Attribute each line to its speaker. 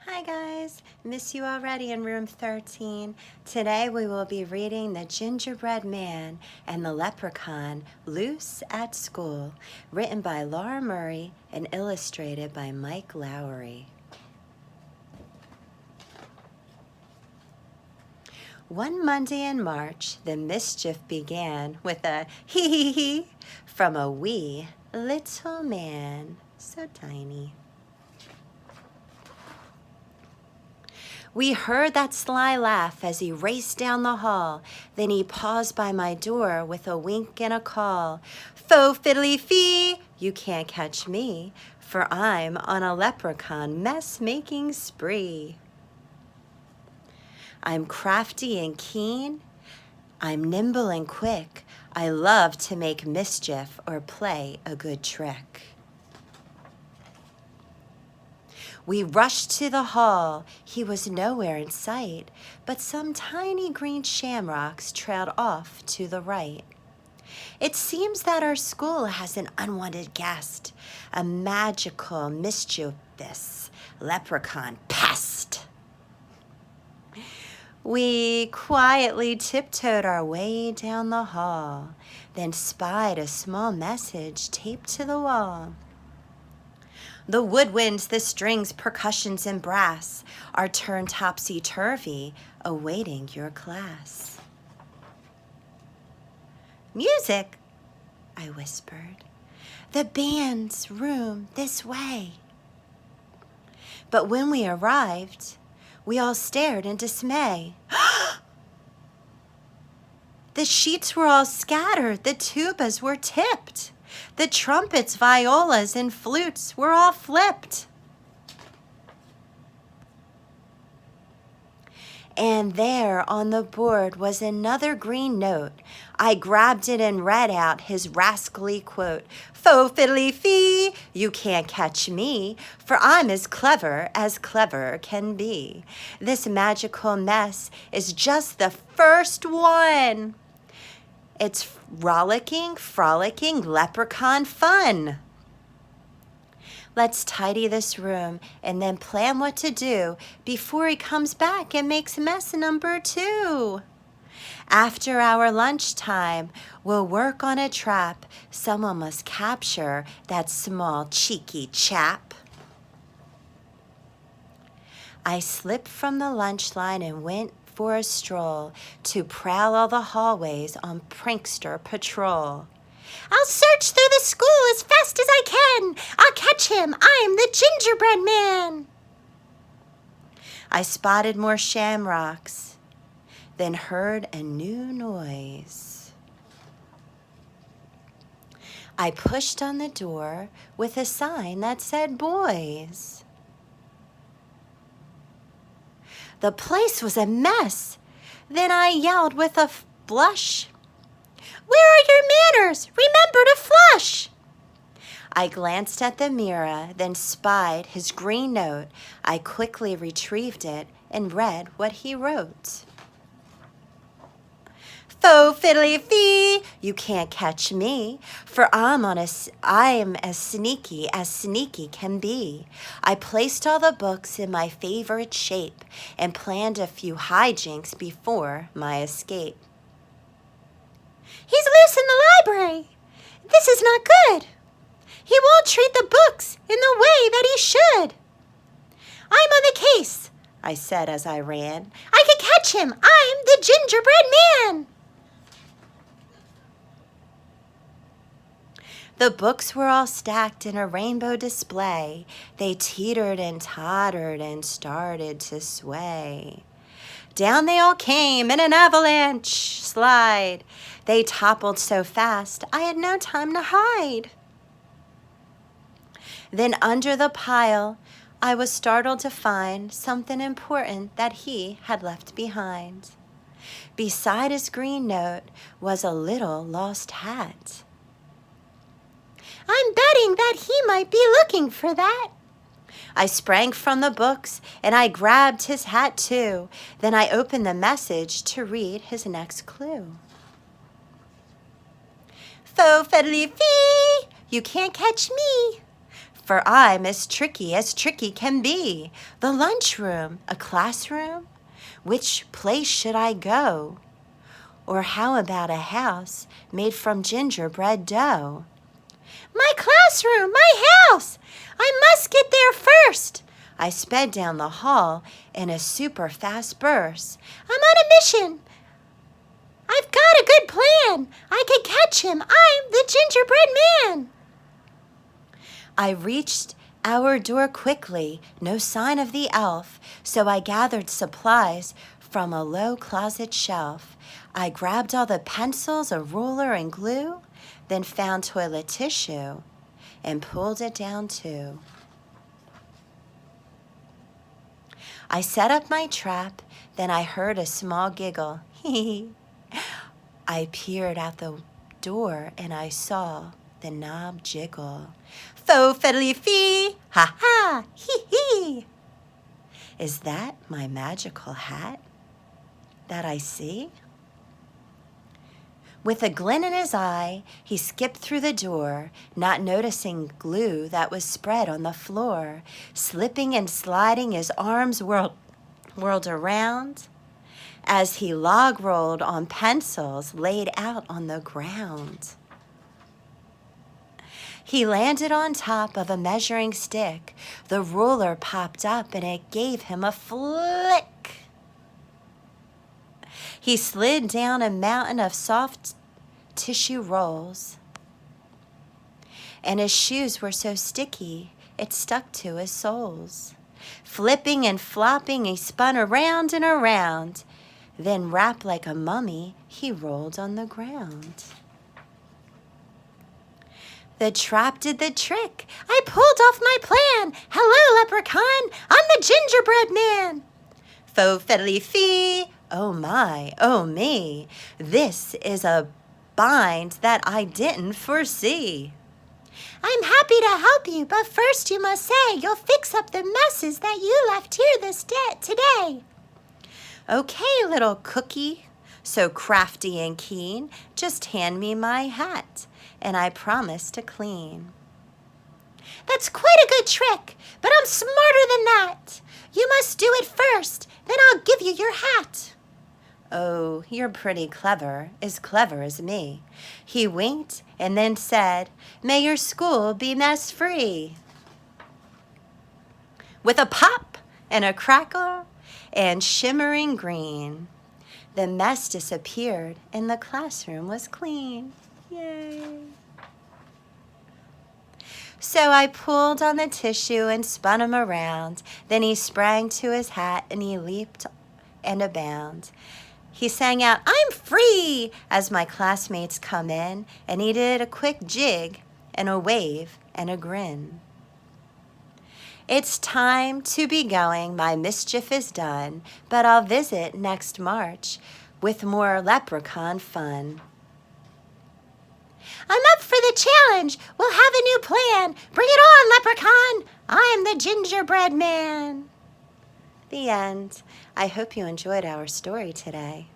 Speaker 1: Hi guys, miss you already in room 13. Today we will be reading The Gingerbread Man and the Leprechaun, Loose at School, written by Laura Murray and illustrated by Mike Lowry. One Monday in March, the mischief began with a hee from a wee little man, so tiny. We heard that sly laugh as he raced down the hall. Then he paused by my door with a wink and a call. Faux fiddly fee, you can't catch me, for I'm on a leprechaun mess-making spree. I'm crafty and keen. I'm nimble and quick. I love to make mischief or play a good trick. We rushed to the hall. He was nowhere in sight, but some tiny green shamrocks trailed off to the right. It seems that our school has an unwanted guest, a magical, mischievous leprechaun pest. We quietly tiptoed our way down the hall, then spied a small message taped to the wall. The woodwinds, the strings, percussions, and brass are turned topsy-turvy, awaiting your class. Music, I whispered. The band's room this way. But when we arrived, we all stared in dismay. The sheets were all scattered, the tubas were tipped. The trumpets, violas, and flutes were all flipped. And there on the board was another green note. I grabbed it and read out his rascally quote. Faux fiddly fee, you can't catch me, for I'm as clever can be. This magical mess is just the first one. It's rollicking, frolicking, leprechaun fun. Let's tidy this room and then plan what to do before he comes back and makes mess number 2. After our lunchtime, we'll work on a trap. Someone must capture that small cheeky chap. I slipped from the lunch line and went for a stroll to prowl all the hallways on prankster patrol. I'll search through the school as fast as I can. I'll catch him. I'm the Gingerbread Man. I spotted more shamrocks, then heard a new noise. I pushed on the door with a sign that said boys. The place was a mess. Then I yelled with a blush, "Where are your manners? Remember to flush!" I glanced at the mirror, then spied his green note. I quickly retrieved it and read what he wrote. Faux fiddly fee, you can't catch me, for I'm as sneaky can be. I placed all the books in my favorite shape and planned a few hijinks before my escape. He's loose in the library. This is not good. He won't treat the books in the way that he should. I'm on the case, I said as I ran. I can catch him. I'm the Gingerbread Man. The books were all stacked in a rainbow display. They teetered and tottered and started to sway. Down they all came in an avalanche slide. They toppled so fast, I had no time to hide. Then under the pile, I was startled to find something important that he had left behind. Beside his green note was a little lost hat. I'm betting that he might be looking for that. I sprang from the books and I grabbed his hat too. Then I opened the message to read his next clue. Faux fiddly fee, you can't catch me, for I'm as tricky can be. The lunchroom, a classroom? Which place should I go? Or how about a house made from gingerbread dough? My classroom, my house! I must get there first! I sped down the hall in a super fast burst. I'm on a mission! I've got a good plan! I can catch him! I'm the gingerbread man! I reached our door quickly, no sign of the elf, so I gathered supplies from a low closet shelf. I grabbed all the pencils, a ruler, and glue, then found toilet tissue and pulled it down too. I set up my trap, then I heard a small giggle. I peered out the door and I saw the knob jiggle. Faux fiddly fee, ha ha, hee hee. Is that my magical hat that I see? With a glint in his eye, he skipped through the door, not noticing glue that was spread on the floor. Slipping and sliding, his arms whirled around as he log rolled on pencils laid out on the ground. He landed on top of a measuring stick. The ruler popped up and it gave him a flick. He slid down a mountain of soft tissue rolls, and his shoes were so sticky it stuck to his soles. Flipping and flopping, he spun around and around. Then, wrapped like a mummy, he rolled on the ground. The trap did the trick. I pulled off my plan. Hello, Leprechaun. I'm the gingerbread man. Faux fiddly fee. Oh my, oh me. This is a bind that I didn't foresee. I'm happy to help you, but first you must say you'll fix up the messes that you left here today. Okay, little cookie, so crafty and keen, just hand me my hat, and I promise to clean. That's quite a good trick, but I'm smarter than that. You must do it first, then I'll give you your hat. Oh, you're pretty clever, as clever as me. He winked and then said, may your school be mess-free. With a pop and a crackle and shimmering green, the mess disappeared and the classroom was clean. Yay! So I pulled on the tissue and spun him around. Then he sprang to his hat and he leaped and a bound. He sang out, I'm free, as my classmates come in, and he did a quick jig and a wave and a grin. It's time to be going, my mischief is done, but I'll visit next March with more Leprechaun fun. I'm up for the challenge. We'll have a new plan. Bring it on, Leprechaun. I'm the gingerbread man. The end. I hope you enjoyed our story today.